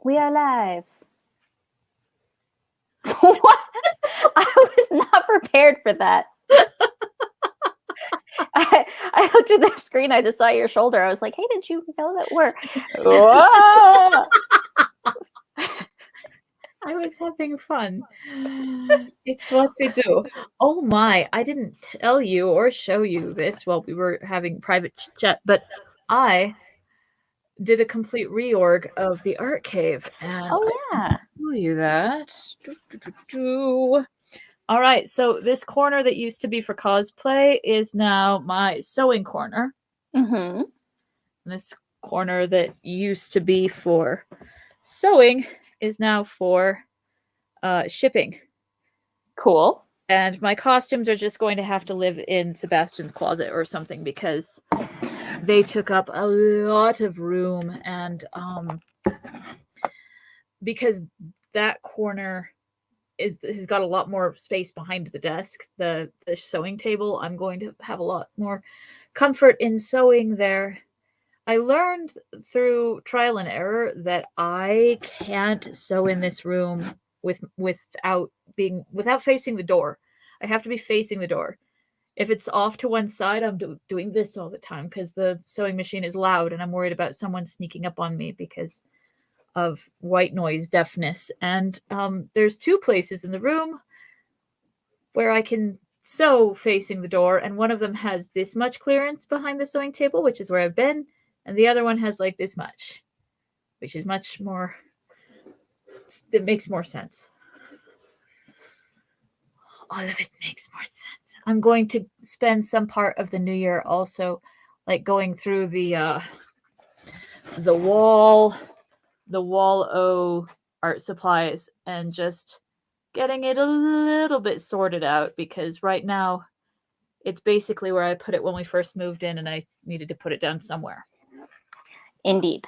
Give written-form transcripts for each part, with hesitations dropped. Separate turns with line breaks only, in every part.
We are live. What? I was not prepared for that. I looked at the screen. I just saw your shoulder. I was like, hey, did you know that we're...
I was having fun. It's what we do. Oh my, I didn't tell you or show you this while we were having private chat, but I did a complete reorg of the art cave, and
Oh,
I
yeah.
can show you that. All right, so this corner that used to be for cosplay is now my sewing corner.
Mm-hmm.
This corner that used to be for sewing is now for shipping.
Cool.
And my costumes are just going to have to live in Sebastian's closet or something because they took up a lot of room, and because that corner has got a lot more space behind the desk, the sewing table, I'm going to have a lot more comfort in sewing there. I learned through trial and error that I can't sew in this room without facing the door. I have to be facing the door. If it's off to one side, I'm doing this all the time because the sewing machine is loud, and I'm worried about someone sneaking up on me because of white noise deafness. And there's two places in the room where I can sew facing the door, and one of them has this much clearance behind the sewing table, which is where I've been, and the other one has like this much, which is much more, it makes more sense. All of it makes more sense. I'm going to spend some part of the new year also like going through the wall o art supplies and just getting it a little bit sorted out, because right now it's basically where I put it when we first moved in, and I needed to put it down somewhere.
Indeed.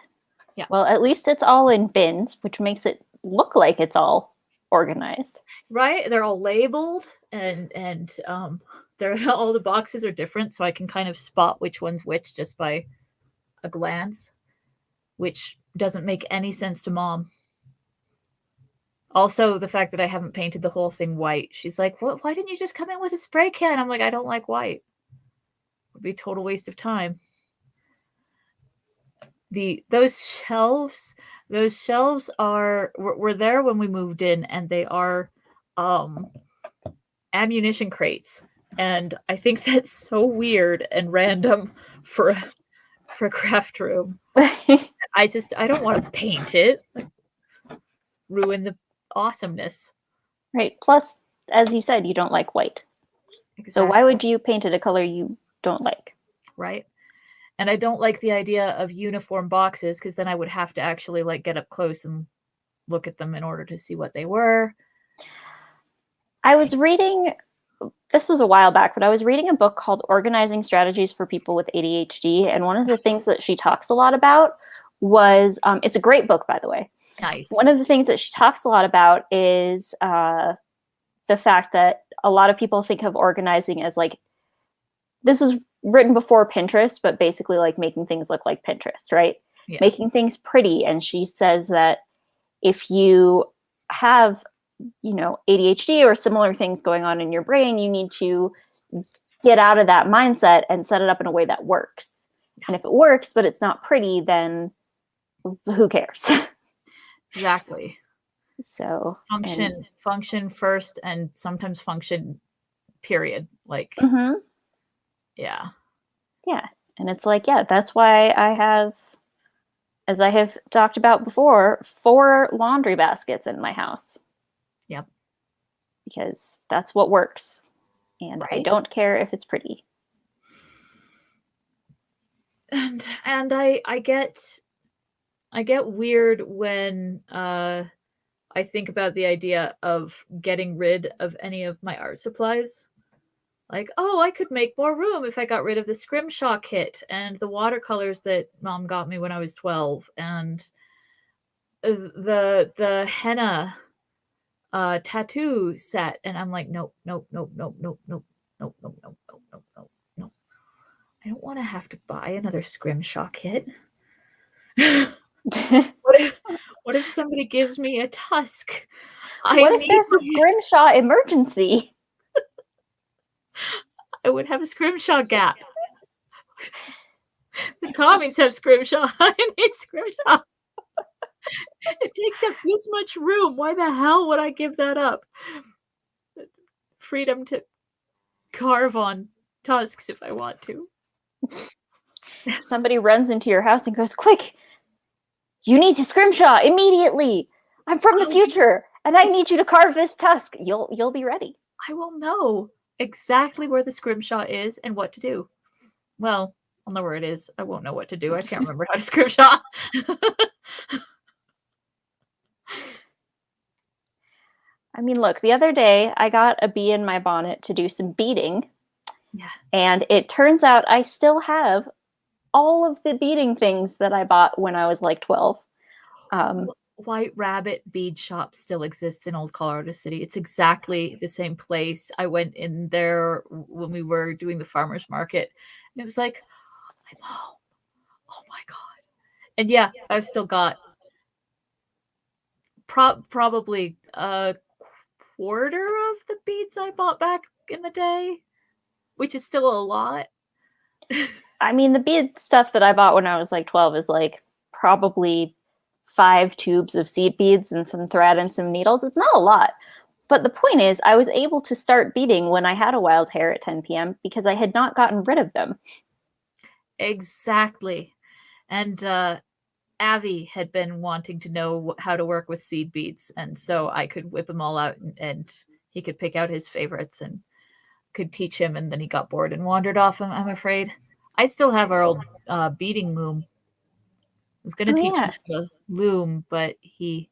Yeah.
Well, at least it's all in bins, which makes it look like it's all organized.
Right? They're all labeled, and they're all the boxes are different, so I can kind of spot which one's which just by a glance, which doesn't make any sense to Mom. Also, the fact that I haven't painted the whole thing white. She's like, "What? Why didn't you just come in with a spray can?" I'm like, "I don't like white. It would be a total waste of time." Those shelves were there when we moved in, and they are ammunition crates, and I think that's so weird and random for a craft room. I don't want to paint it, like, ruin the awesomeness.
Right. Plus, as you said, you don't like white. Exactly. So why would you paint it a color you don't like?
Right. And I don't like the idea of uniform boxes, because then I would have to actually like get up close and look at them in order to see what they were.
I was reading, this was a while back, but I was reading a book called Organizing Strategies for People with ADHD. And one of the things that she talks a lot about was, it's a great book, by the way.
Nice.
One of the things that she talks a lot about is the fact that a lot of people think of organizing as like, this was written before Pinterest, but basically like making things look like Pinterest, right? Yeah. Making things pretty. And she says that if you have, ADHD or similar things going on in your brain, you need to get out of that mindset and set it up in a way that works. And if it works, but it's not pretty, then who cares?
Exactly.
So
function first, and sometimes function period. Like, yeah.
Yeah. And it's like, yeah, that's why I have, as I have talked about before, 4 laundry baskets in my house.
Yep.
Because that's what works. And right. I don't care if it's pretty.
And I get weird when I think about the idea of getting rid of any of my art supplies. Like, oh, I could make more room if I got rid of the Scrimshaw kit and the watercolors that Mom got me when I was 12, and the henna tattoo set. And I'm like, nope. I don't want to have to buy another Scrimshaw kit. What What if somebody gives me a tusk?
What if there's a scrimshaw emergency?
I would have a scrimshaw gap. The commies have scrimshaw. I need scrimshaw. It takes up this much room. Why the hell would I give that up? Freedom to carve on tusks if I want to.
Somebody runs into your house and goes, "Quick! You need to scrimshaw immediately! I'm from the future, and I need you to carve this tusk." You'll be ready.
I will know exactly where the scrimshaw is and what to do. Well, I'll know where it is. I won't know what to do. I can't remember how to scrimshaw.
I mean, look, the other day I got a bee in my bonnet to do some beading.
Yeah.
And it turns out I still have all of the beading things that I bought when I was like 12.
White Rabbit bead shop still exists in Old Colorado City. It's exactly the same place. I went in there when we were doing the farmers market, and it was like, I'm home. Oh my god! And yeah, I've still got probably a quarter of the beads I bought back in the day, which is still a lot.
I mean, the bead stuff that I bought when I was like 12 is like probably 5 tubes of seed beads and some thread and some needles. It's not a lot. But the point is, I was able to start beading when I had a wild hair at 10 p.m. because I had not gotten rid of them.
Exactly. And Avi had been wanting to know how to work with seed beads, and so I could whip them all out, and he could pick out his favorites and could teach him, and then he got bored and wandered off, I'm afraid. I still have our old beading loom. I was going to teach him the loom, but he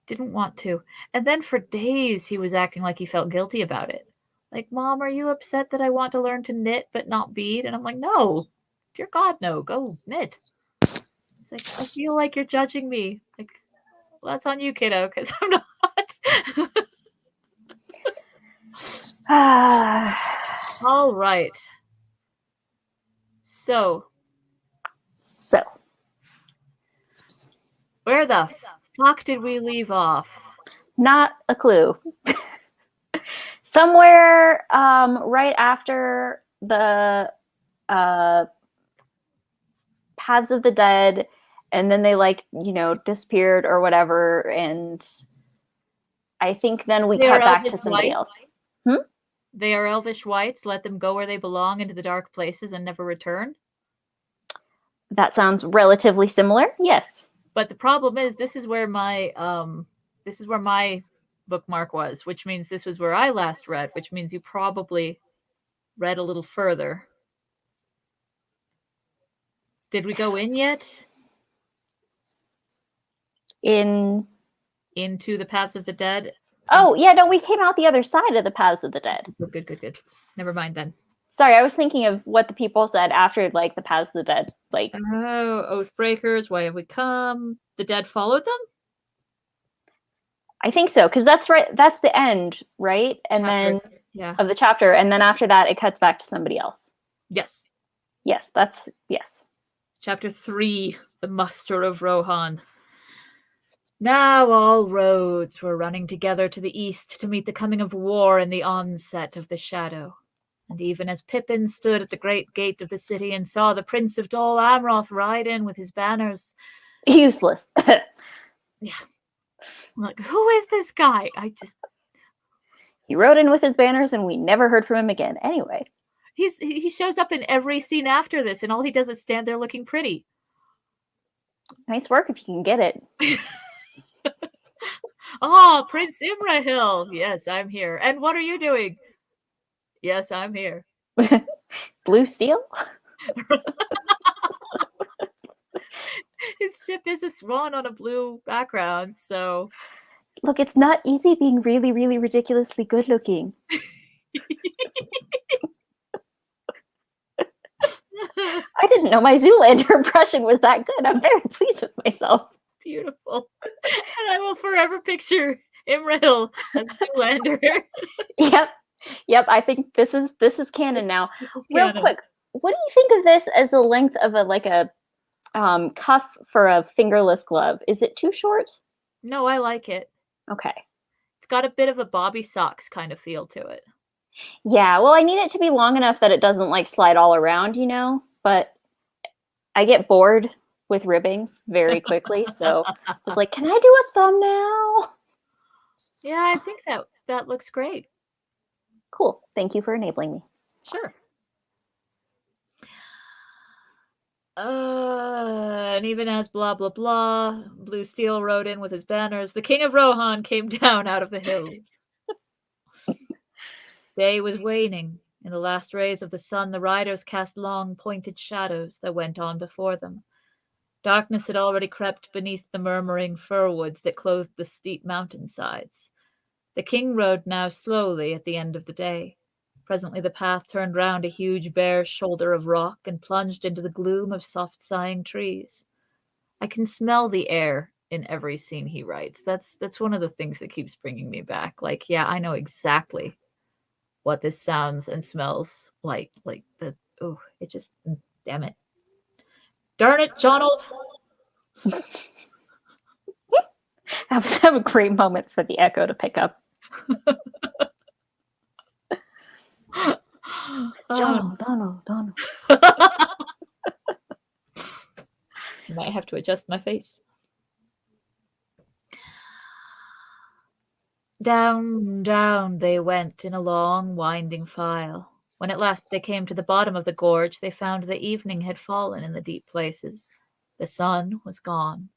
didn't want to. And then for days, he was acting like he felt guilty about it. Like, Mom, are you upset that I want to learn to knit but not bead? And I'm like, no, dear God, no, go knit. He's like, I feel like you're judging me. Like, well, that's on you, kiddo, because I'm not. All right. So, where the fuck did we leave off?
Not a clue. Somewhere right after the Paths of the Dead, and then they disappeared or whatever, and I think then we cut back to somebody else.
They are elvish whites. Let them go where they belong, into the dark places, and never return.
That sounds relatively similar. Yes.
But the problem is, this is where my bookmark was, which means this was where I last read, which means you probably read a little further. Did we go in yet?
Into
the Paths of the Dead?
Oh, yeah, no, we came out the other side of the Paths of the Dead.
Good. Never mind then.
Sorry, I was thinking of what the people said after, like, the Paths of the Dead. Like,
oh, Oathbreakers, why have we come? The dead followed them?
I think so, because that's right. That's the end, right? And
chapter.
Then of the chapter, and then after that, it cuts back to somebody else.
Yes.
Yes.
Chapter 3, the Muster of Rohan. Now all roads were running together to the east to meet the coming of war and the onset of the shadow. And even as Pippin stood at the great gate of the city and saw the Prince of Dol Amroth ride in with his banners...
Useless.
Yeah. Like, who is this guy?
He rode in with his banners and we never heard from him again. Anyway.
He shows up in every scene after this, and all he does is stand there looking pretty.
Nice work if you can get it.
Oh, Prince Imrahil. Yes, I'm here. And what are you doing? Yes, I'm here.
Blue steel?
His ship is a swan on a blue background, so...
Look, it's not easy being really, really ridiculously good looking. I didn't know my Zoolander impression was that good. I'm very pleased with myself.
Beautiful. And I will forever picture Imrahil as Zoolander.
Yep. I think this is canon now.
This is
canon. Real quick, what do you think of this as the length of a cuff for a fingerless glove. Is it too short?
No, I like it.
Okay.
It's got a bit of a Bobby Socks kind of feel to it.
Yeah, well, I need it to be long enough that it doesn't like slide all around, but I get bored with ribbing very quickly. So I was like, can I do a thumbnail?
Yeah, I think that looks great.
Cool. Thank you for enabling me.
Sure. And even as blah blah blah, Blue Steel rode in with his banners, the King of Rohan came down out of the hills. Day was waning. In the last rays of the sun, the riders cast long, pointed shadows that went on before them. Darkness had already crept beneath the murmuring fir woods that clothed the steep mountainsides. The king rode now slowly at the end of the day. Presently the path turned round a huge bare shoulder of rock and plunged into the gloom of soft sighing trees. I can smell the air in every scene he writes. That's one of the things that keeps bringing me back. Like, yeah, I know exactly what this sounds and smells like. Like it just, damn it. Darn it, Jonald.
That was a great moment for the echo to pick up. Donald.
Might have to adjust my face. Down, down they went in a long, winding file. When at last they came to the bottom of the gorge, they found the evening had fallen in the deep places. The sun was gone.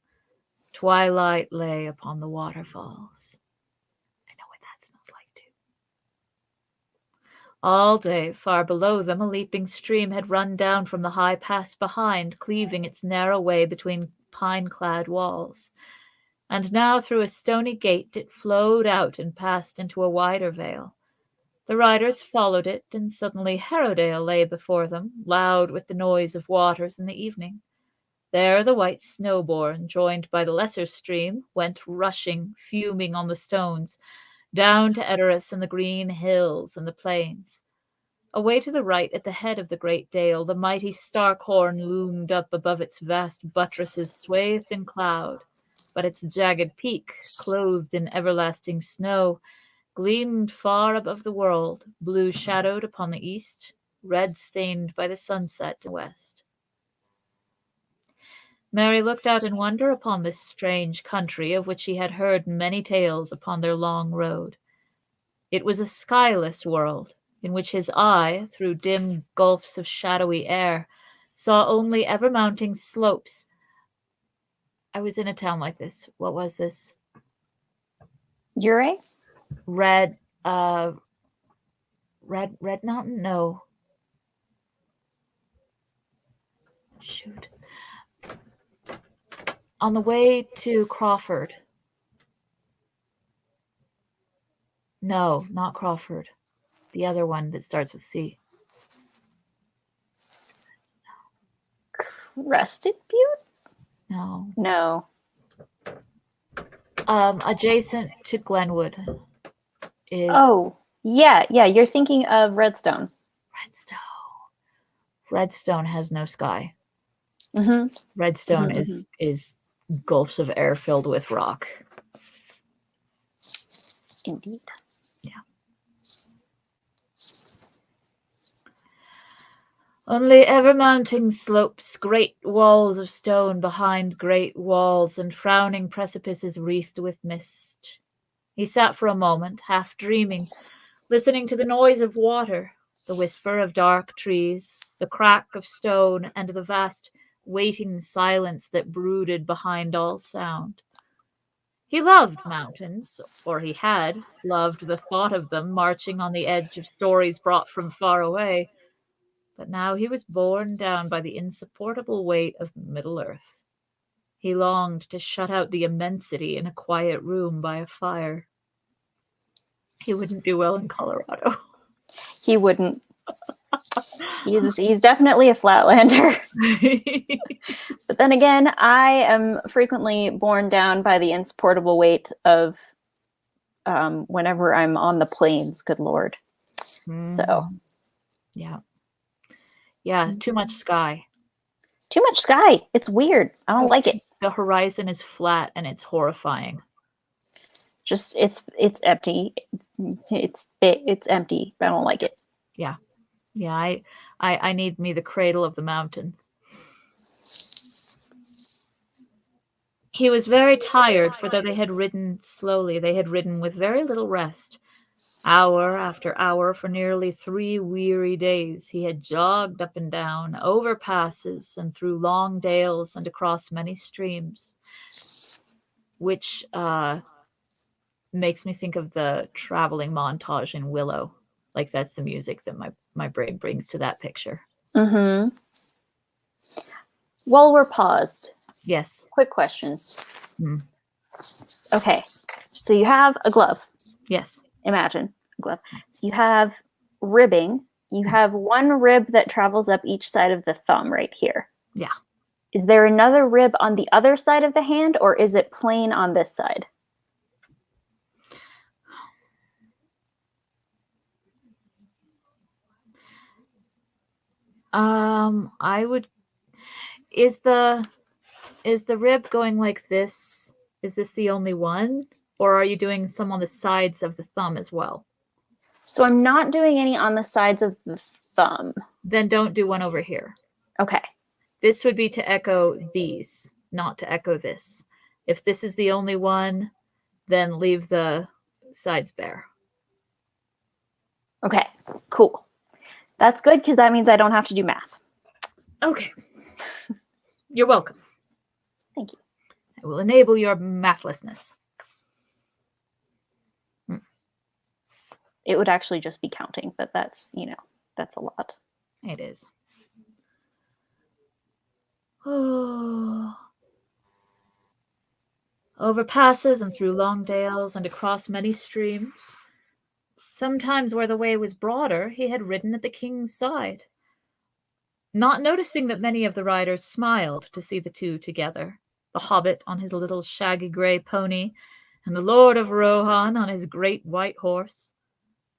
Twilight lay upon the waterfalls. I know what that smells like too. All day, far below them, a leaping stream had run down from the high pass behind, cleaving its narrow way between pine-clad walls. And now through a stony gate it flowed out and passed into a wider vale. The riders followed it, and suddenly Harrowdale lay before them, loud with the noise of waters in the evening. There the white Snowbourn, joined by the lesser stream, went rushing, fuming on the stones, down to Edoras and the green hills and the plains. Away to the right, at the head of the great dale, the mighty Starkhorn loomed up above its vast buttresses swathed in cloud, but its jagged peak, clothed in everlasting snow, gleamed far above the world, blue-shadowed upon the east, red-stained by the sunset in the west. Mary looked out in wonder upon this strange country of which she had heard many tales upon their long road. It was a skyless world, in which his eye, through dim gulfs of shadowy air, saw only ever-mounting slopes. I was in a town like this. What was this?
Ure?
Red Mountain? No. Shoot. On the way to Crawford. No, not Crawford. The other one that starts with C.
Rusted Butte?
No.
No.
Adjacent to Glenwood is...
Oh, yeah. You're thinking of Redstone.
Redstone has no sky.
Mm-hmm.
Redstone is gulfs of air filled with rock.
Indeed.
Yeah. Only ever-mounting slopes, great walls of stone behind great walls, and frowning precipices wreathed with mist. He sat for a moment, half dreaming, listening to the noise of water, the whisper of dark trees, the crack of stone, and the vast, waiting silence that brooded behind all sound. He loved mountains, or he had loved the thought of them marching on the edge of stories brought from far away. But now he was borne down by the insupportable weight of Middle-earth. He longed to shut out the immensity in a quiet room by a fire. He wouldn't do well in Colorado.
He wouldn't. He's definitely a flatlander. But then again, I am frequently borne down by the insupportable weight of whenever I'm on the plains, good Lord. So.
Yeah. Yeah, too much sky.
Too much sky. It's weird. I don't like it.
The horizon is flat and it's horrifying.
Just it's empty. It's empty. I don't like it.
Yeah. I need me the cradle of the mountains. He was very tired, for though they had ridden slowly, they had ridden with very little rest. Hour after hour for nearly 3 weary days he had jogged up and down, over passes and through long dales and across many streams, which makes me think of the traveling montage in Willow. Like, that's the music that my brain brings to that picture.
Mm-hmm. Well, we're paused.
Yes.
Quick question. Okay, so you have a glove.
Yes.
Imagine a glove. So you have ribbing. You have one rib that travels up each side of the thumb right here.
Yeah.
Is there another rib on the other side of the hand, or is it plain on this side?
I would. Is the rib going like this? Is this the only one? Or are you doing some on the sides of the thumb as well?
So I'm not doing any on the sides of the thumb.
Then don't do one over here.
Okay.
This would be to echo these, not to echo this. If this is the only one, then leave the sides bare.
Okay, cool. That's good because that means I don't have to do math.
Okay. You're welcome.
Thank you.
I will enable your mathlessness.
It would actually just be counting, but that's, that's a lot.
It is. Oh. Over passes and through long dales and across many streams. Sometimes where the way was broader, he had ridden at the king's side, not noticing that many of the riders smiled to see the two together, the hobbit on his little shaggy grey pony, and the Lord of Rohan on his great white horse.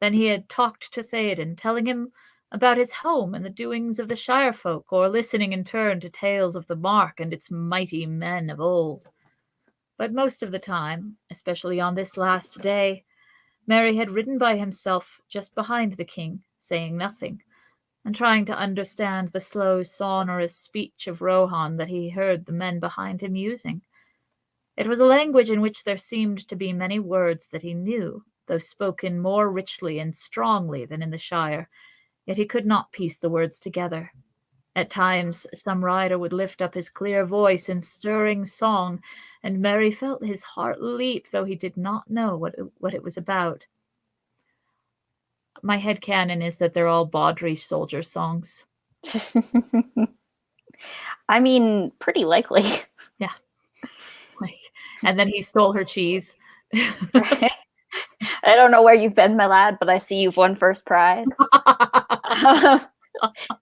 Then he had talked to Theoden, telling him about his home and the doings of the Shire folk, or listening in turn to tales of the Mark and its mighty men of old. But most of the time, especially on this last day, Merry had ridden by himself just behind the king, saying nothing, and trying to understand the slow, sonorous speech of Rohan that he heard the men behind him using. It was a language in which there seemed to be many words that he knew, though spoken more richly and strongly than in the Shire, yet he could not piece the words together. At times some rider would lift up his clear voice in stirring song, and Merry felt his heart leap, though he did not know what it was about. My headcanon is that they're all Baudry soldier songs.
I mean, pretty likely.
Yeah. And then he stole her cheese.
I don't know where you've been, my lad, but I see you've won first prize.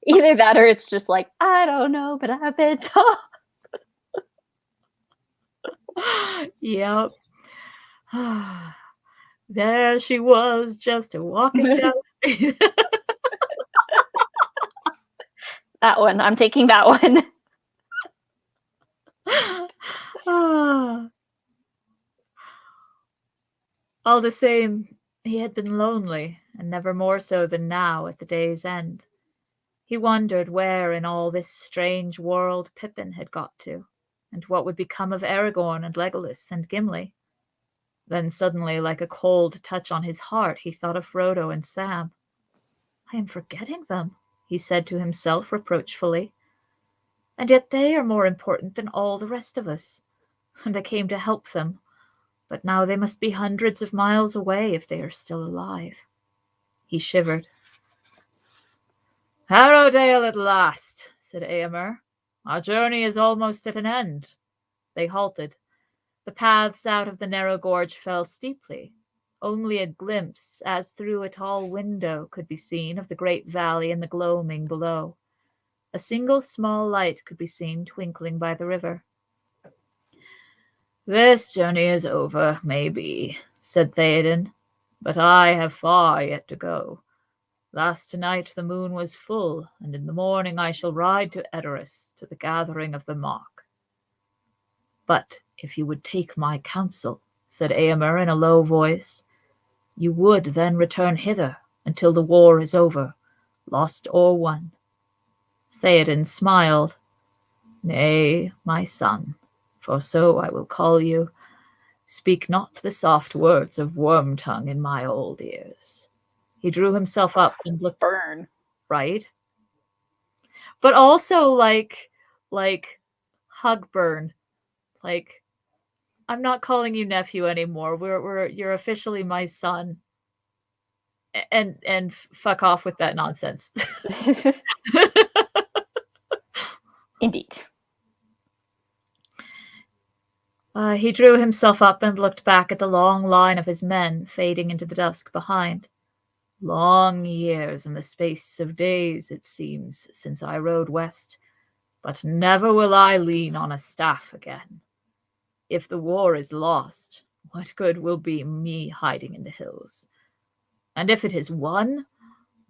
Either that or it's just like, I don't know, but I've been told.
Yep. There she was, just walking down.
That one. I'm taking that one.
All the same, he had been lonely, and never more so than now at the day's end. He wondered where in all this strange world Pippin had got to, and what would become of Aragorn and Legolas and Gimli. Then suddenly, like a cold touch on his heart, he thought of Frodo and Sam. I am forgetting them, he said to himself reproachfully. And yet they are more important than all the rest of us. And I came to help them, but now they must be hundreds of miles away if they are still alive. He shivered. Harrowdale at last, said Eomer. Our journey is almost at an end. They halted. The paths out of the narrow gorge fell steeply. Only a glimpse, as through a tall window, could be seen of the great valley and the gloaming below. A single small light could be seen twinkling by the river. This journey is over, maybe, said Theoden, but I have far yet to go. Last night the moon was full, and in the morning I shall ride to Edoras to the gathering of the Mark. But if you would take my counsel, said Eomer in a low voice, you would then return hither until the war is over, lost or won. Theoden smiled. Nay, my son, for so I will call you. Speak not the soft words of Wormtongue in my old ears. He drew himself up and looked
Burn.
right, but also like Hugburn, like I'm not calling you nephew anymore. You're officially my son, and fuck off with that nonsense.
Indeed.
He drew himself up and looked back at the long line of his men fading into the dusk behind. Long years in the space of days, it seems, since I rode west, but never will I lean on a staff again. If the war is lost, what good will be me hiding in the hills? And if it is won,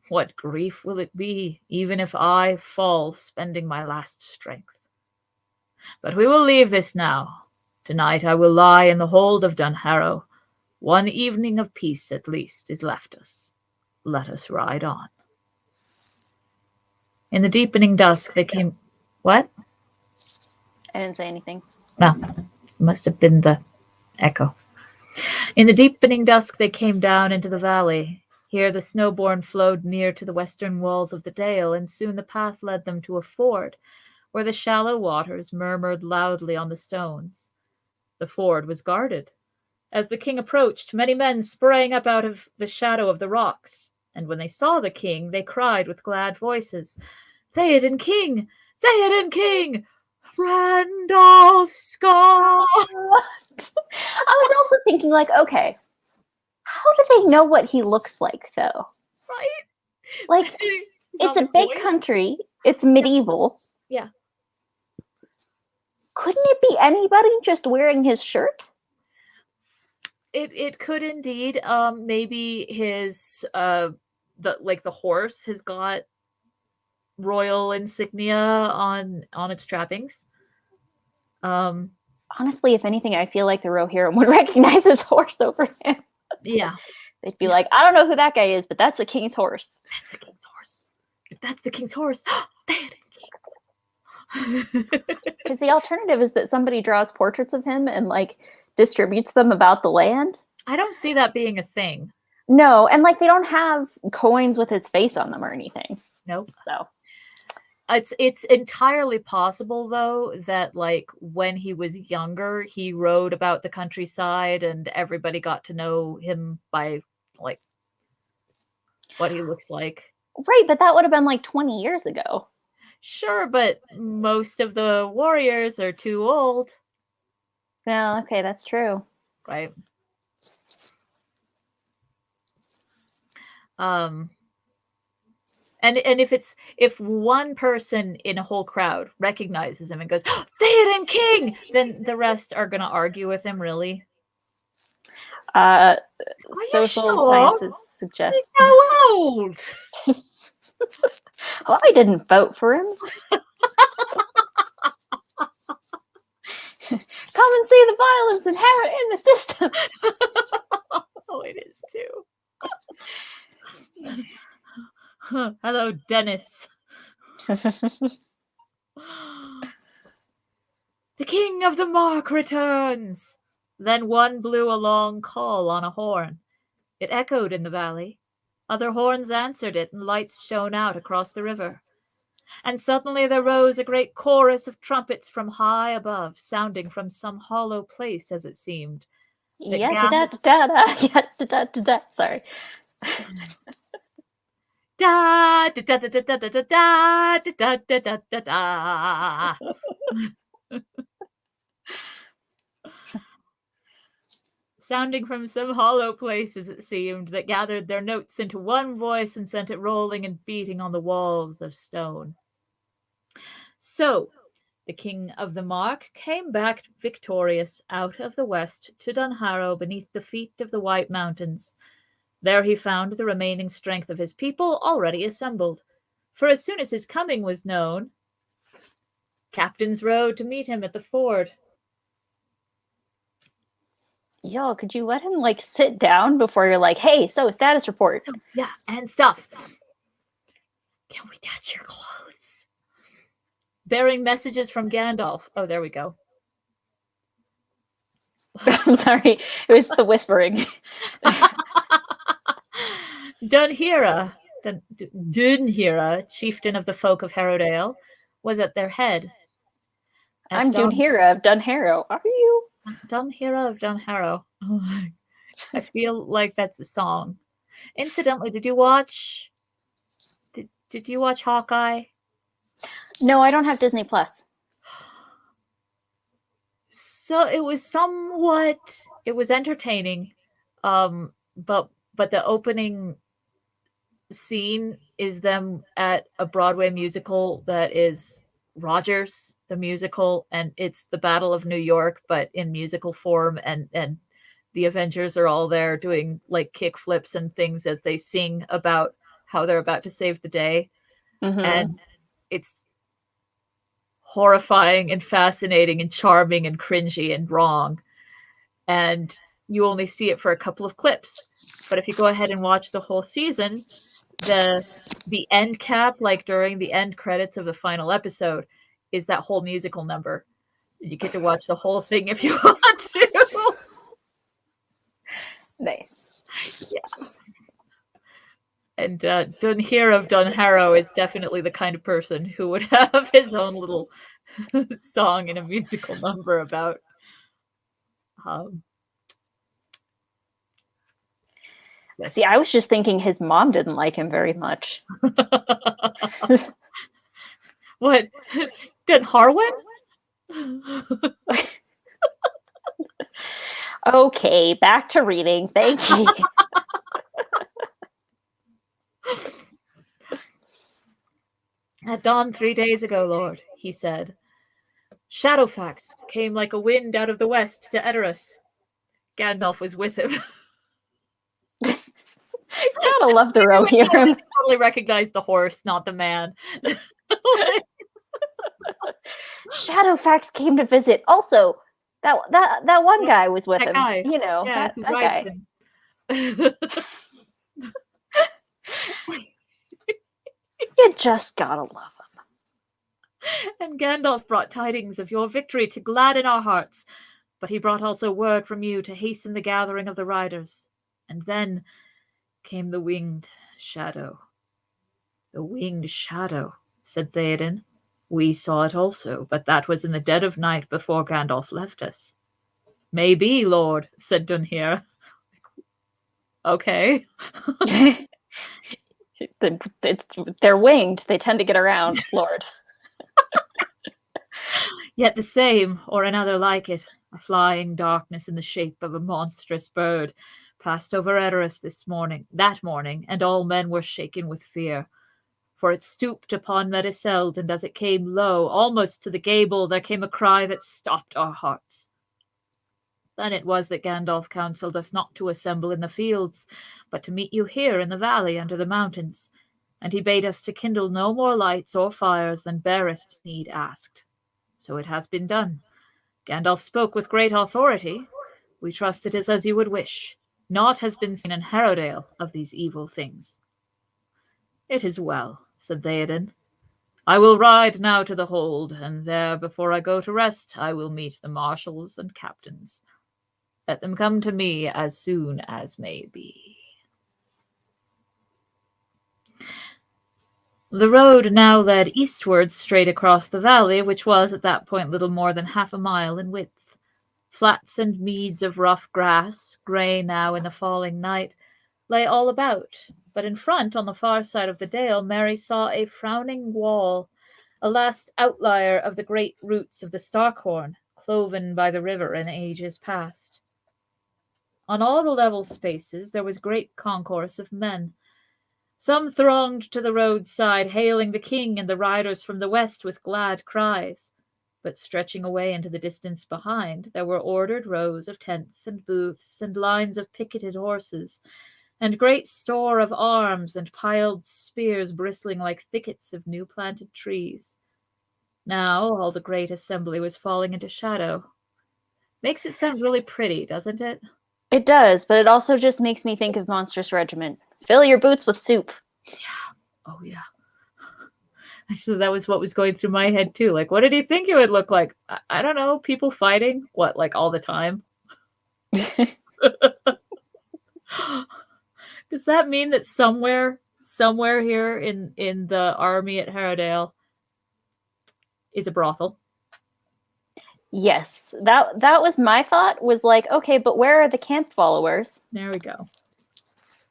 what grief will it be, even if I fall spending my last strength? But we will leave this now. Tonight I will lie in the hold of Dunharrow. One evening of peace, at least, is left us. Let us ride on. In the deepening dusk, they came... What?
I didn't say anything.
No, must have been the echo. In the deepening dusk, they came down into the valley. Here the Snowborn flowed near to the western walls of the dale, and soon the path led them to a ford, where the shallow waters murmured loudly on the stones. The ford was guarded. As the king approached, many men sprang up out of the shadow of the rocks, and when they saw the king, they cried with glad voices, Theoden King! Theoden King! Randolph Scott!
I was also thinking, like, okay, how do they know what he looks like, though?
Right?
Like, it's a big country. It's medieval.
Yeah.
Couldn't it be anybody just wearing his shirt?
It could indeed. Maybe his the horse has got royal insignia on its trappings.
Honestly, if anything, I feel like the Rohirrim would recognize his horse over him.
Yeah.
They'd be like, I don't know who that guy is, but that's the king's horse.
That's the king's horse. If that's the king's horse, Theoden
Because the alternative is that somebody draws portraits of him and like distributes them about the land.
I don't see that being a thing.
No, and like they don't have coins with his face on them or anything.
Nope.
So
it's entirely possible though that like when he was younger, he rode about the countryside and everybody got to know him by like what he looks like.
Right, but that would have been like 20 years ago.
Sure, but most of the warriors are too old.
Yeah, okay, that's true.
Right. And if one person in a whole crowd recognizes him and goes, Theoden King, then the rest are gonna argue with him, really.
Social
sure?
sciences suggest.
He's so old.
Well, I didn't vote for him. Come and see the violence inherent in the system.
Oh, it is too. Hello, Dennis. The King of the Mark returns. Then one blew a long call on a horn. It echoed in the valley. Other horns answered it, and lights shone out across the river. And suddenly there rose a great chorus of trumpets from high above, sounding from some hollow place, as it seemed.
Sorry.
Da da da da da da da da da da da da da. Sounding from some hollow place, as it seemed, that gathered their notes into one voice and sent it rolling and beating on the walls of stone. So, the King of the Mark came back victorious out of the west to Dunharrow beneath the feet of the White Mountains. There he found the remaining strength of his people already assembled. For as soon as his coming was known, captains rode to meet him at the ford.
Yo, could you let him like sit down before you're like, hey, so status report?
So, yeah, and stuff. Can we touch your clothes? Bearing messages from Gandalf. Oh, there we go.
I'm sorry, it was the whispering.
Dunhira, chieftain of the folk of Harrowdale, was at their head.
I'm Dunhira of Dunharrow. Are you?
Dunhira of Dunharrow. I feel like that's a song. Incidentally, did you watch Hawkeye?
No, I don't have Disney Plus.
So it was entertaining, but the opening scene is them at a Broadway musical that is Rogers the musical, and it's the Battle of New York but in musical form, and the Avengers are all there doing like kick flips and things as they sing about how they're about to save the day. And it's horrifying and fascinating and charming and cringy and wrong, and you only see it for a couple of clips. But if you go ahead and watch the whole season, the end cap, like during the end credits of the final episode, is that whole musical number. You get to watch the whole thing if you want to.
Nice.
Yeah. And Dunhira of Dunharrow is definitely the kind of person who would have his own little song in a musical number about yes.
See, I was just thinking his mom didn't like him very much.
What? Dunharwin?
Okay, back to reading. Thank you.
At dawn 3 days ago, Lord, he said, Shadowfax came like a wind out of the west to Edoras. Gandalf was with him.
Gotta love the Rohirrim.
Totally recognized the horse, not the man.
Shadowfax came to visit. Also, that one guy was with him.
Guy.
You know,
Yeah,
that guy. You just gotta love him.
And Gandalf brought tidings of your victory to gladden our hearts, but he brought also word from you to hasten the gathering of the riders. And then came the winged shadow. The winged shadow, said Theoden. We saw it also, but that was in the dead of night before Gandalf left us. Maybe, Lord, said Dunhira. Okay.
They're winged. They tend to get around, Lord.
Yet the same, or another like it, a flying darkness in the shape of a monstrous bird, passed over Edoras that morning, and all men were shaken with fear. For it stooped upon Meduseld, and as it came low, almost to the gable, there came a cry that stopped our hearts. Then it was that Gandalf counselled us not to assemble in the fields, but to meet you here in the valley under the mountains, and he bade us to kindle no more lights or fires than barest need asked. So it has been done. Gandalf spoke with great authority. We trust it is as you would wish. Naught has been seen in Harrowdale of these evil things. It is well, said Theoden. I will ride now to the hold, and there, before I go to rest, I will meet the marshals and captains. Let them come to me as soon as may be. The road now led eastward straight across the valley, which was at that point little more than half a mile in width. Flats and meads of rough grass, grey now in the falling night, lay all about, but in front, on the far side of the dale, Merry saw a frowning wall, a last outlier of the great roots of the Starkhorn, cloven by the river in ages past. On all the level spaces there was great concourse of men. Some thronged to the roadside, hailing the king and the riders from the west with glad cries. But stretching away into the distance behind, there were ordered rows of tents and booths and lines of picketed horses, and great store of arms and piled spears bristling like thickets of new planted trees. Now all the great assembly was falling into shadow. Makes it sound really pretty, doesn't it?
It does, but it also just makes me think of Monstrous Regiment. Fill your boots with soup.
Oh, yeah. Actually, that was what was going through my head, too. Like, what did he think it would look like? I don't know. People fighting? What, like all the time? Does that mean that somewhere here in the army at Harrowdale is a brothel?
Yes, that was my thought. Was like, okay, but where are the camp followers?
There we go.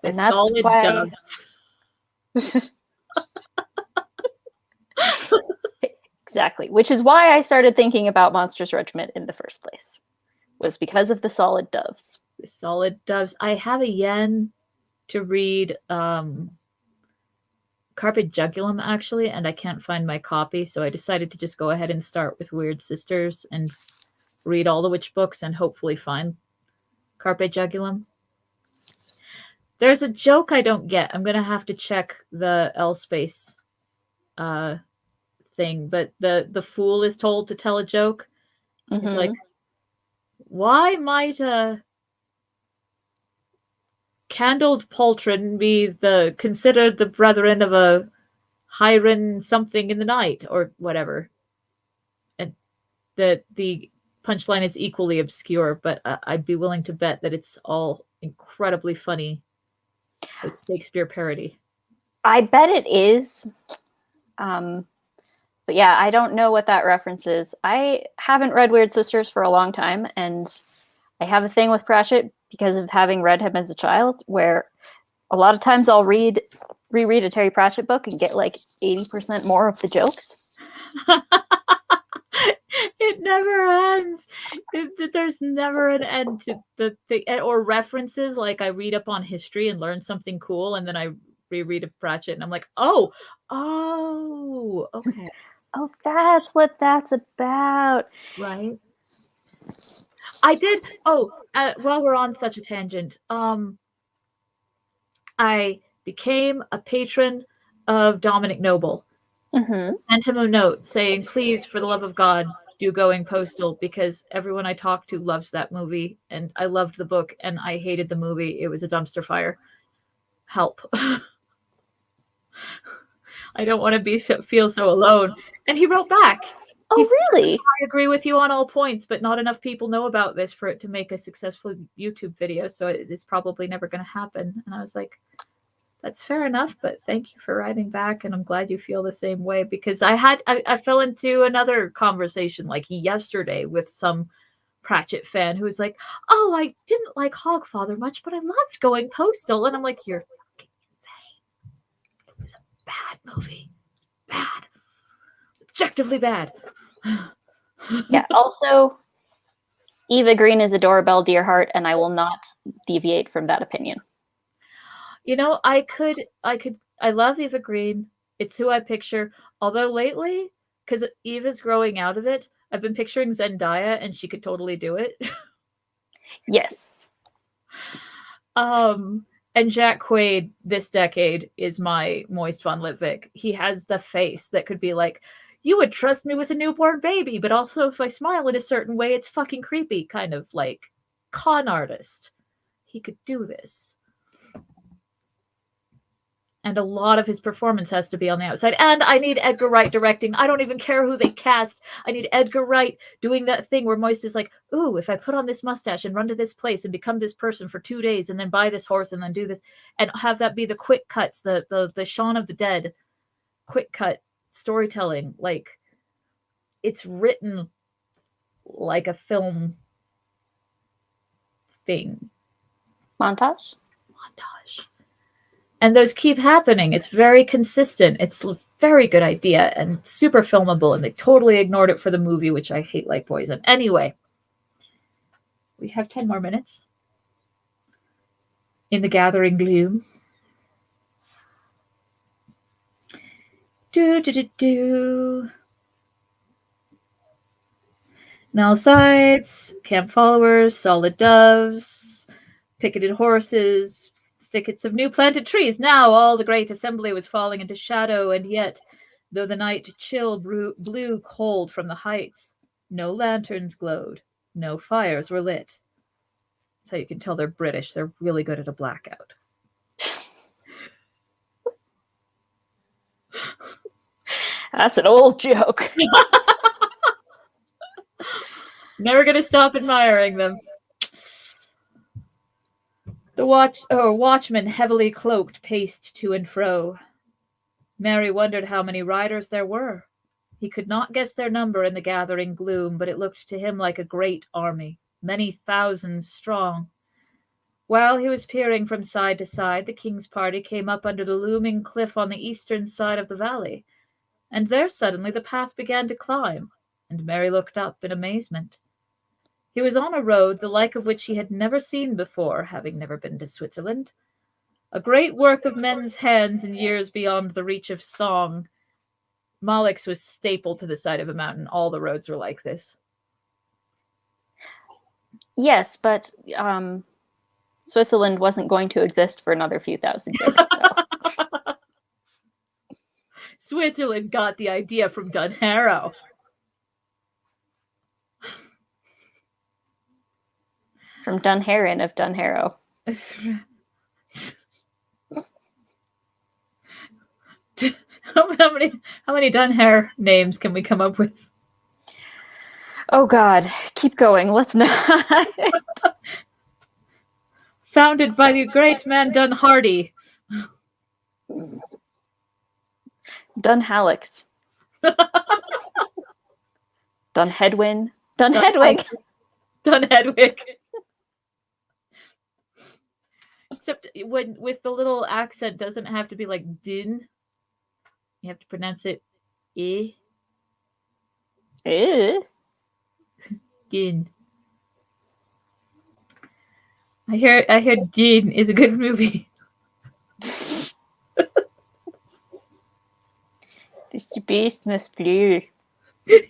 The
And that's
solid
why...
doves.
Exactly, which is why I started thinking about Monstrous Regiment in the first place. Was because of the solid doves.
The solid doves. I have a yen to read Carpe Jugulum, actually, and I can't find my copy, so I decided to just go ahead and start with Weird Sisters and read all the witch books and hopefully find Carpe Jugulum. There's a joke I don't get. I'm going to have to check the L space thing, but the fool is told to tell a joke.
Mm-hmm.
It's like, why might a candled pauldron be considered the brethren of a Hiren something in the night or whatever? And the punchline is equally obscure, but I'd be willing to bet that it's all incredibly funny, like Shakespeare parody.
I bet it is. But yeah, I don't know what that reference is. I haven't read Weird Sisters for a long time, and I have a thing with Pratchett because of having read him as a child, where a lot of times I'll reread a Terry Pratchett book and get like 80% more of the jokes.
It never ends. There's never an end to the or references. Like I read up on history and learn something cool, and then I reread a Pratchett, and I'm like, oh, okay.
Oh, that's what that's about.
Right. I did. Oh, while we're on such a tangent, I became a patron of Dominic Noble.
Mm-hmm.
Sent him a note saying, please, for the love of God, do Going Postal, because everyone I talk to loves that movie, and I loved the book, and I hated the movie. It was a dumpster fire. Help. I don't want to feel so alone. And he wrote back.
Oh, really?
I agree with you on all points, but not enough people know about this for it to make a successful YouTube video, so it's probably never going to happen. And I was like, that's fair enough, but thank you for writing back, and I'm glad you feel the same way, because I fell into another conversation like yesterday with some Pratchett fan who was like, oh, I didn't like Hogfather much, but I loved Going Postal. And I'm like, you're fucking insane. It was a bad movie. Bad. Objectively bad.
Yeah, also, Eva Green is a doorbell, dear heart, and I will not deviate from that opinion.
You know, I love Eva Green. It's who I picture. Although lately, because Eva's growing out of it, I've been picturing Zendaya, and she could totally do it.
Yes.
And Jack Quaid this decade is my Moist Von Litvik. He has the face that could be like, you would trust me with a newborn baby, but also if I smile in a certain way, it's fucking creepy, kind of like con artist. He could do this. And a lot of his performance has to be on the outside. And I need Edgar Wright directing. I don't even care who they cast. I need Edgar Wright doing that thing where Moist is like, ooh, if I put on this mustache and run to this place and become this person for 2 days and then buy this horse and then do this, and have that be the quick cuts, the Shaun of the Dead quick cut storytelling. Like, it's written like a film thing.
Montage.
And those keep happening. It's very consistent. It's a very good idea and super filmable, and they totally ignored it for the movie, which I hate like poison. Anyway, we have 10 more minutes in the gathering gloom. Null sides, camp followers, solid doves, picketed horses, thickets of new planted trees. Now all the great assembly was falling into shadow, and yet, though the night chill blew cold from the heights, no lanterns glowed, no fires were lit. That's how you can tell they're British. They're really good at a blackout.
That's an old joke.
Never gonna stop admiring them. The watchman, heavily cloaked, paced to and fro. Merry wondered how many riders there were. He could not guess their number in the gathering gloom, but it looked to him like a great army, many thousands strong. While he was peering from side to side, the king's party came up under the looming cliff on the eastern side of the valley, and there suddenly the path began to climb, and Merry looked up in amazement. He was on a road the like of which he had never seen before, having never been to Switzerland. A great work of men's hands and years beyond the reach of song. Malix was stapled to the side of a mountain. All the roads were like this.
Yes, but Switzerland wasn't going to exist for another few thousand years. So.
Switzerland got the idea from Dunharrow.
From Dunherrin of Dunharrow.
How many Dunhair names can we come up with?
Oh God, keep going. Let's not.
Founded by the great man Dunhardy.
Dunhallix. Dunhedwin. Dunhedwig.
Dunhedwig. Except when with the little accent, doesn't have to be like din. You have to pronounce it I. Din. I hear Din is a good movie.
This beast must blue.
And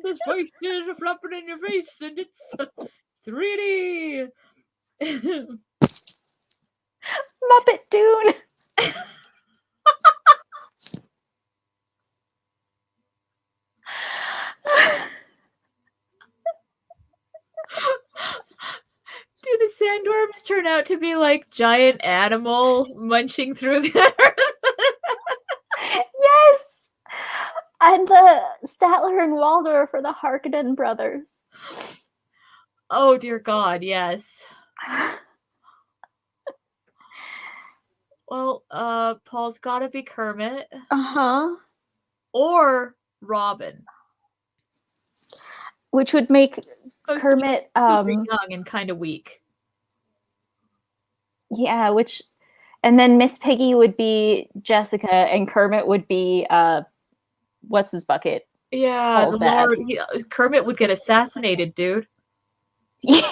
the spice is flapping in your face, and it's 3D.
Muppet Dune.
Do the sandworms turn out to be like giant animal munching through the
Yes! And the Statler and Waldorf are the Harkonnen brothers.
Oh dear God, yes. Well, Paul's gotta be Kermit.
Uh-huh.
Or Robin.
Which would make Kermit
young and kind of weak.
Yeah, and then Miss Piggy would be Jessica and Kermit would be what's his bucket?
Yeah, Kermit would get assassinated, dude.
Yeah,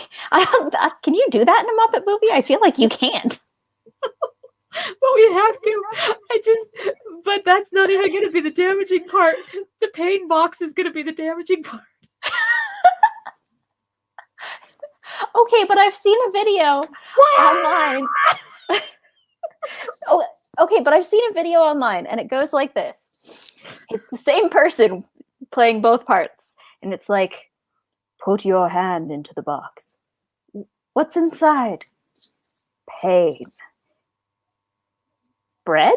can you do that in a Muppet movie? I feel like you can't.
But we have to. But that's not even going to be the damaging part. The pain box is going to be the damaging part.
Okay, but I've seen a video online. Oh, okay, but I've seen a video online, and it goes like this. It's the same person playing both parts, and it's like, put your hand into the box. What's inside? Pain. Bread?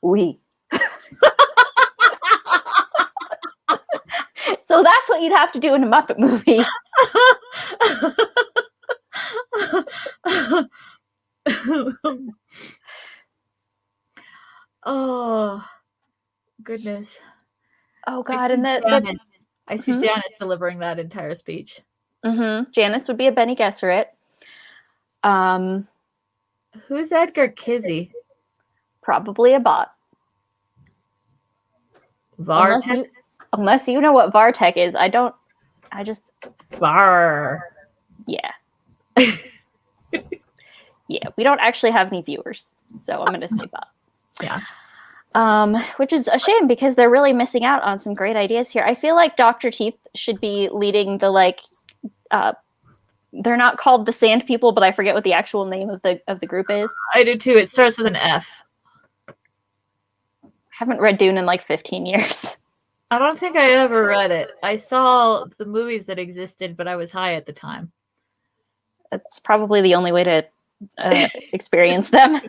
Oui. So that's what you'd have to do in a Muppet movie.
Oh, goodness.
Oh, God.
I see Janice delivering that entire speech.
Mm-hmm. Janice would be a Benny Gesserit.
Who's Edgar Kizzy?
Probably a bot.
Vartek?
Unless you know what Vartek is.
Var.
Yeah. Yeah, we don't actually have any viewers, so I'm going to say bot.
Yeah.
Which is a shame because they're really missing out on some great ideas here. I feel like Dr. Teeth should be leading the they're not called the Sand People, but I forget what the actual name of the group is.
I do too. It starts with an F.
I haven't read Dune in like 15 years.
I don't think I ever read it. I saw the movies that existed, but I was high at the time.
That's probably the only way to experience them.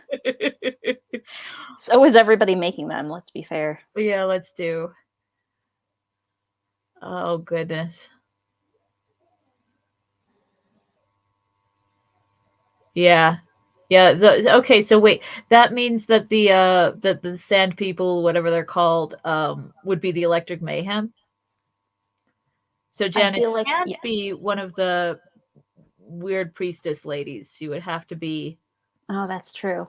So is everybody making them, let's be fair.
Yeah, let's do. Oh, goodness. Yeah. Yeah. Okay, so wait. That means that the Sand People, whatever they're called, would be the Electric Mayhem. So Janice
like,
can't
yes.
be one of the weird priestess ladies. She would have to be.
Oh, that's true.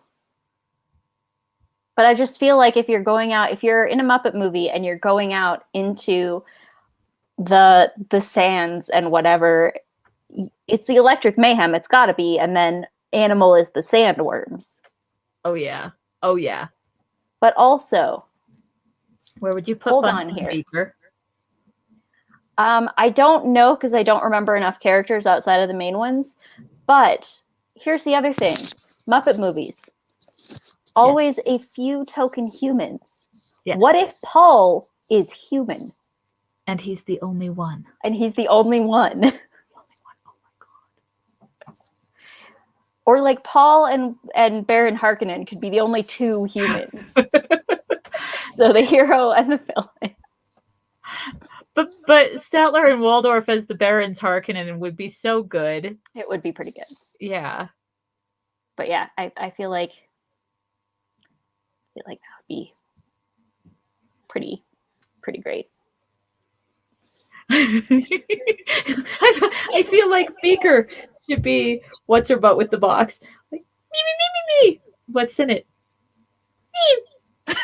But I just feel like if you're in a Muppet movie and you're going out into the sands and whatever, it's the Electric Mayhem. It's got to be, and then Animal is the sandworms.
Oh yeah. Oh yeah.
But also,
where would you put
hold
Bunsen
on here?
Beaker?
I don't know because I don't remember enough characters outside of the main ones. But here's the other thing: Muppet movies, always a few token humans.
Yes.
What if Paul is human?
And he's the only one.
And he's the only one. Or like Paul and Baron Harkonnen could be the only two humans. So the hero and the villain.
But Statler and Waldorf as the Barons Harkonnen would be so good.
It would be pretty good.
Yeah.
But yeah, I feel like that would be pretty great.
I feel like Beaker should be what's her butt with the box. Like, me. What's in it? Me.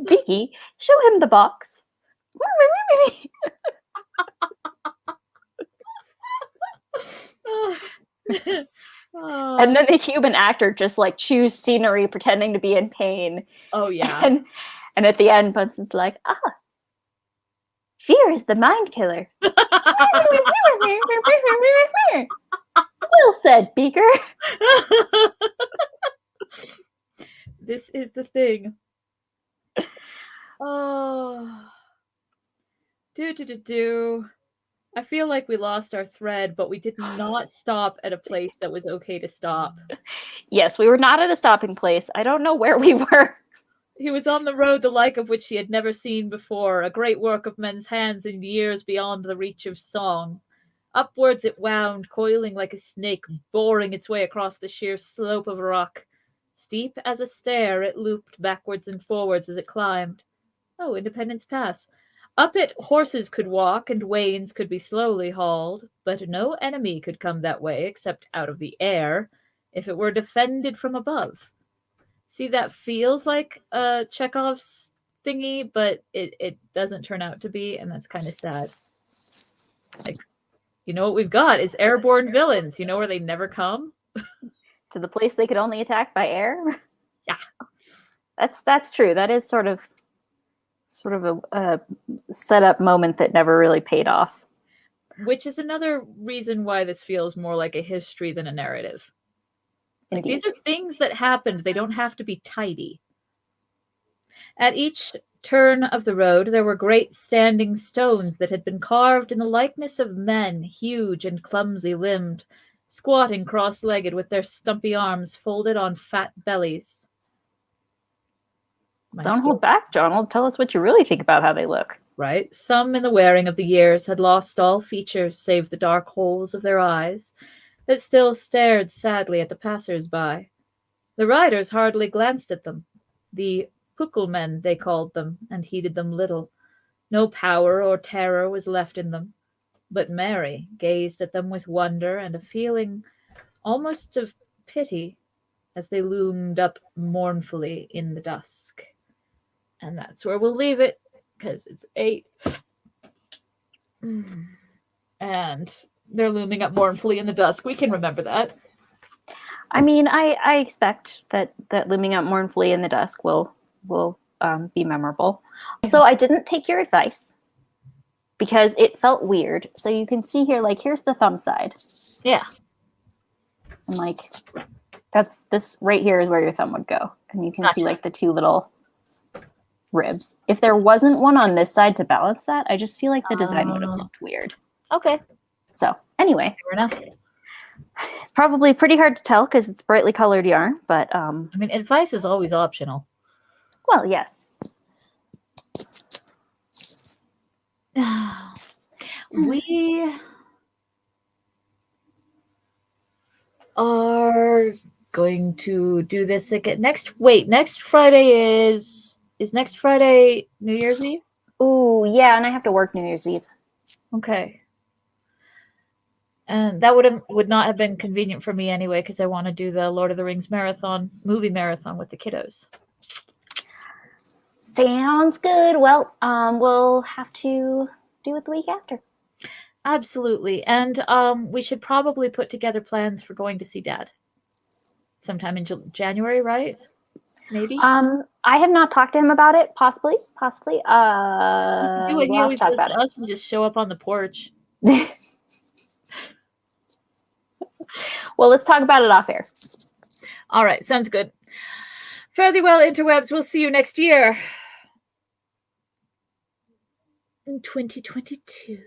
Vicky, show him the box. And then a human actor just like chews scenery pretending to be in pain.
Oh yeah.
And at the end Bunsen's like, fear is the mind killer. Well said, Beaker.
This is the thing. Oh. I feel like we lost our thread, but we did not stop at a place that was okay to stop.
Yes, we were not at a stopping place. I don't know where we were.
He was on the road the like of which he had never seen before, a great work of men's hands in years beyond the reach of song. Upwards it wound, coiling like a snake, boring its way across the sheer slope of a rock. Steep as a stair, it looped backwards and forwards as it climbed. Oh, Independence Pass. Up it, horses could walk and wains could be slowly hauled, but no enemy could come that way except out of the air, if it were defended from above. See, that feels like a Chekhov's thingy, but it doesn't turn out to be, and that's kind of sad. Like, you know what we've got is airborne villains. You know where they never come?
To the place they could only attack by air?
Yeah.
That's true. That is sort of a setup moment that never really paid off.
Which is another reason why this feels more like a history than a narrative. Like, these are things that happened. They don't have to be tidy. At each turn of the road, there were great standing stones that had been carved in the likeness of men, huge and clumsy-limbed, squatting cross-legged with their stumpy arms folded on fat bellies.
Don't hold back, Donald. Tell us what you really think about how they look.
Right? Some in the wearing of the years had lost all features save the dark holes of their eyes that still stared sadly at the passers-by. The riders hardly glanced at them. The Puckelmen, they called them, and heeded them little. No power or terror was left in them. But Mary gazed at them with wonder and a feeling almost of pity as they loomed up mournfully in the dusk. And that's where we'll leave it, because it's 8. And they're looming up mournfully in the dusk. We can remember that.
I mean, I expect that looming up mournfully in the dusk will be memorable. So I didn't take your advice because it felt weird. So you can see here, like, here's the thumb side.
Yeah.
And like, that's this right here is where your thumb would go. And you can see like the two little ribs. If there wasn't one on this side to balance that, I just feel like the design would have looked weird.
Okay.
So anyway,
Fair enough.
it's probably pretty hard to tell because it's brightly colored yarn, but
I mean, advice is always optional.
well, yes.
We are going to do this again next Friday is next Friday New Year's Eve?
Ooh, yeah, and I have to work New Year's Eve.
Okay. And that would not have been convenient for me anyway, because I want to do the Lord of the Rings movie marathon with the kiddos.
Sounds good. Well, we'll have to do it the week after.
Absolutely. And we should probably put together plans for going to see Dad sometime in January, right? Maybe.
I have not talked to him about it. Possibly.
Do what he
We'll have
always
to talk
does
about
to us and just show up on the porch.
it. Well, let's talk about it off air.
All right, sounds good. Fare thee well, interwebs. We'll see you next year in 2022.